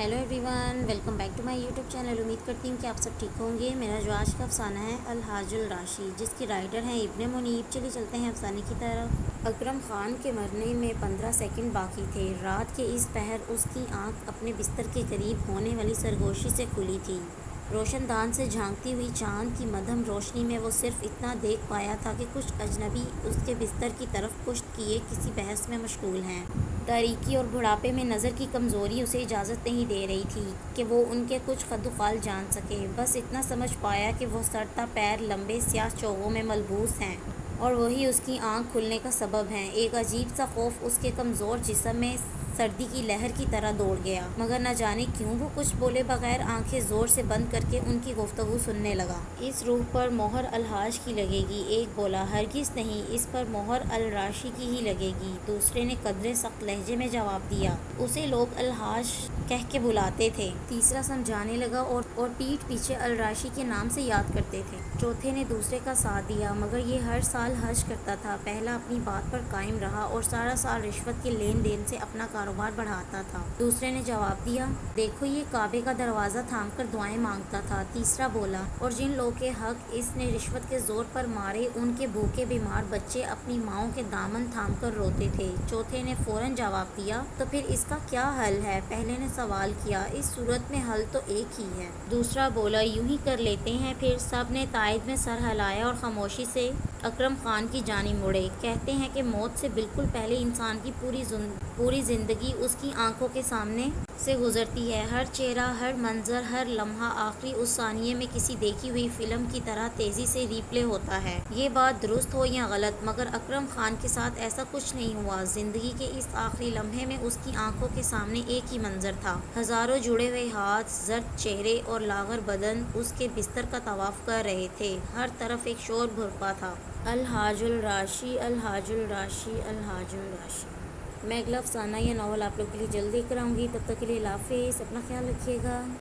Hello everyone, welcome back to my YouTube channel. उम्मीद करती हूँ कि आप सब ठीक होंगे। मेरा जो आज का अफसाना है अल-हाजुल राशी, जिसकी राइटर हैं इब्ने मुनीब। चलिए चलते हैं अफसाने की तरफ। अकरम खान के मरने में 15 सेकंड बाकी थे। रात के इस पहर उसकी आंख अपने बिस्तर के करीब होने वाली सरगोशी से खुली थी। रोशनदान से झांकती हुई चांद की मध्यम रोशनी में वो सिर्फ इतना देख पाया था कि कुछ अजनबी उसके बिस्तर की तरफ पुश्त किए किसी बहस में मशगूल हैं। तारीकी और बुढ़ापे में नज़र की कमज़ोरी उसे इजाज़त नहीं दे रही थी कि वो उनके कुछ खदुखाल जान सके। बस इतना समझ पाया कि वो सड़ता पैर लंबे स्याह चोगों में मलबूस हैं और वही उसकी आंख खुलने का सबब हैं। एक अजीब सा खौफ उसके कमज़ोर जिस्म में सर्दी की लहर की तरह दौड़ गया, मगर न जाने क्यों वो कुछ बोले बगैर आंखें ज़ोर से बंद करके उनकी गुफ्तगू सुनने लगा। इस रूह पर मोहर अलहाज की लगेगी, एक बोला। हरगिज़ नहीं, इस पर मोहर अल राशि की ही लगेगी, दूसरे ने कदरे सख्त लहजे में जवाब दिया। उसे लोग अलहाज कह के बुलाते थे। तीसरा समझाने लगा और पीठ पीछे अल राशि के नाम से याद करते थे। चौथे ने दूसरे का साथ दिया, मगर ये हर साल हज करता था। पहला अपनी बात पर कायम रहा और सारा साल रिश्वत के लेन देन से अपना कारोबार बढ़ाता था। दूसरे ने जवाब दिया, देखो ये काबे का दरवाज़ा थाम कर दुआएं मांगता था। तीसरा बोला, और जिन लोगों के हक इसने रिश्वत के जोर पर मारे, उनके भूखे बीमार बच्चे अपनी माओं के दामन थाम कर रोते थे। चौथे ने फौरन जवाब दिया, तो फिर इसका क्या हल है? पहले ने सवाल किया, इस सूरत में हल तो एक ही है। दूसरा बोला, यूं ही कर लेते हैं। फिर सब ने तायद में सर हिलाया और खामोशी से अकरम खान की जानी मुड़े। कहते हैं कि मौत से बिल्कुल पहले इंसान की पूरी जिंदगी उसकी आंखों के सामने से गुजरती है। हर चेहरा, हर मंजर, हर लम्हा आखिरी उस सानिये में किसी देखी हुई फिल्म की तरह तेजी से रिप्ले होता है। ये बात दुरुस्त हो या गलत, मगर अकरम खान के साथ ऐसा कुछ नहीं हुआ। जिंदगी के इस आखिरी लम्हे में उसकी आंखों के सामने एक ही मंजर था। हजारों जुड़े हुए हाथ, जर्द चेहरे और लागर बदन उसके बिस्तर का तवाफ कर रहे थे। हर तरफ एक शोर भरपा था, अल-हाजुल राशि, अल-हाजुल राशि, अल-हाजुल राशि। मैं अगला अफसाना या नावल आप लोग के लिए जल्द लेकर आऊँगी। तब तक के लिए अल्लाह हाफ़िज़। अपना ख्याल रखिएगा।